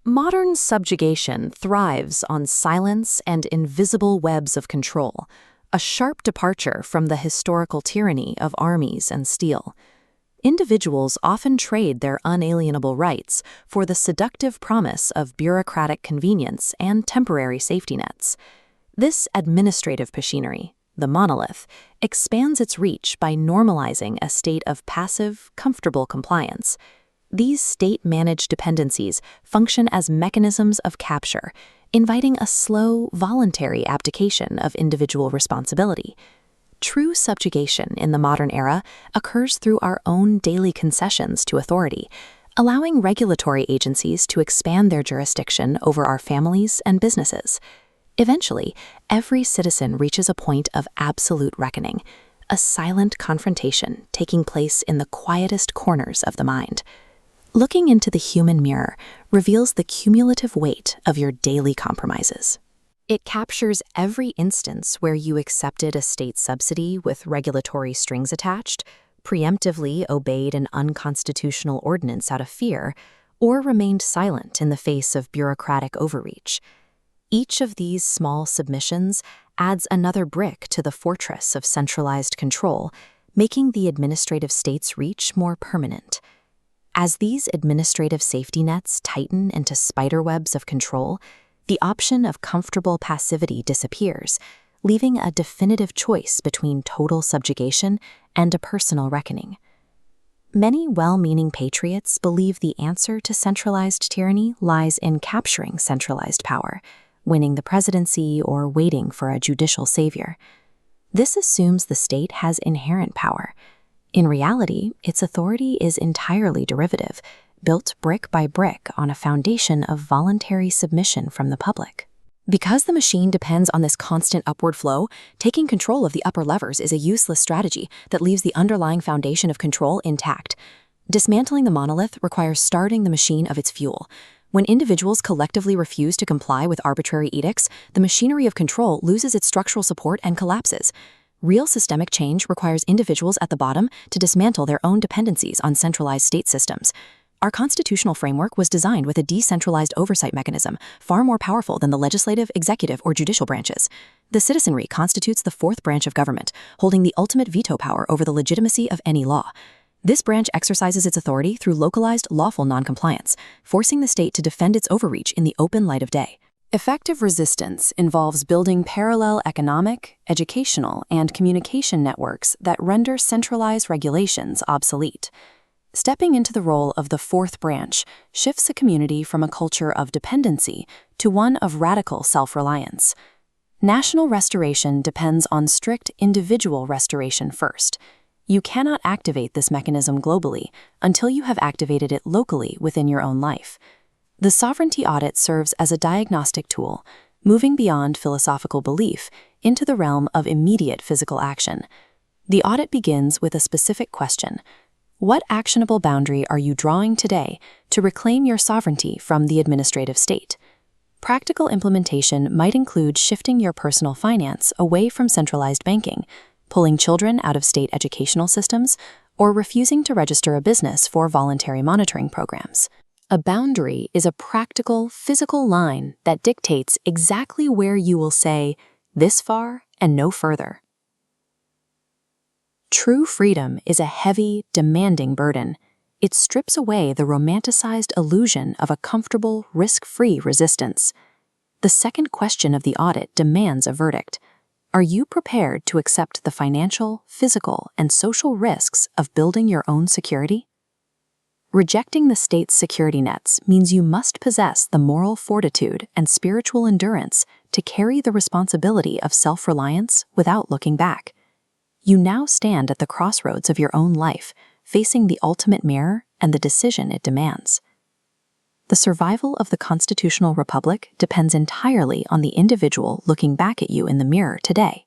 Modern subjugation thrives on silence and invisible webs of control, a sharp departure from the historical tyranny of armies and steel. Individuals often trade their unalienable rights for the seductive promise of bureaucratic convenience and temporary safety nets. This administrative machinery, the monolith, expands its reach by normalizing a state of passive, comfortable compliance. These state-managed dependencies function as mechanisms of capture, inviting a slow, voluntary abdication of individual responsibility. True subjugation in the modern era occurs through our own daily concessions to authority, allowing regulatory agencies to expand their jurisdiction over our families and businesses. Eventually, every citizen reaches a point of absolute reckoning, a silent confrontation taking place in the quietest corners of the mind. Looking into the human mirror reveals the cumulative weight of your daily compromises. It captures every instance where you accepted a state subsidy with regulatory strings attached, preemptively obeyed an unconstitutional ordinance out of fear, or remained silent in the face of bureaucratic overreach. Each of these small submissions adds another brick to the fortress of centralized control, making the administrative state's reach more permanent. As these administrative safety nets tighten into spiderwebs of control, the option of comfortable passivity disappears, leaving a definitive choice between total subjugation and a personal reckoning. Many well-meaning patriots believe the answer to centralized tyranny lies in capturing centralized power, winning the presidency, or waiting for a judicial savior. This assumes the state has inherent power. In reality, its authority is entirely derivative, built brick by brick on a foundation of voluntary submission from the public. Because the machine depends on this constant upward flow, taking control of the upper levers is a useless strategy that leaves the underlying foundation of control intact. Dismantling the monolith requires starving the machine of its fuel. When individuals collectively refuse to comply with arbitrary edicts, the machinery of control loses its structural support and collapses. Real systemic change requires individuals at the bottom to dismantle their own dependencies on centralized state systems. Our constitutional framework was designed with a decentralized oversight mechanism, far more powerful than the legislative, executive, or judicial branches. The citizenry constitutes the fourth branch of government, holding the ultimate veto power over the legitimacy of any law. This branch exercises its authority through localized, lawful noncompliance, forcing the state to defend its overreach in the open light of day. Effective resistance involves building parallel economic, educational, and communication networks that render centralized regulations obsolete. Stepping into the role of the fourth branch shifts a community from a culture of dependency to one of radical self-reliance. National restoration depends on strict individual restoration first. You cannot activate this mechanism globally until you have activated it locally within your own life. The sovereignty audit serves as a diagnostic tool, moving beyond philosophical belief into the realm of immediate physical action. The audit begins with a specific question. What actionable boundary are you drawing today to reclaim your sovereignty from the administrative state? Practical implementation might include shifting your personal finance away from centralized banking, pulling children out of state educational systems, or refusing to register a business for voluntary monitoring programs. A boundary is a practical, physical line that dictates exactly where you will say, this far and no further. True freedom is a heavy, demanding burden. It strips away the romanticized illusion of a comfortable, risk-free resistance. The second question of the audit demands a verdict. Are you prepared to accept the financial, physical, and social risks of building your own security? Rejecting the state's security nets means you must possess the moral fortitude and spiritual endurance to carry the responsibility of self-reliance without looking back. You now stand at the crossroads of your own life, facing the ultimate mirror and the decision it demands. The survival of the constitutional republic depends entirely on the individual looking back at you in the mirror today.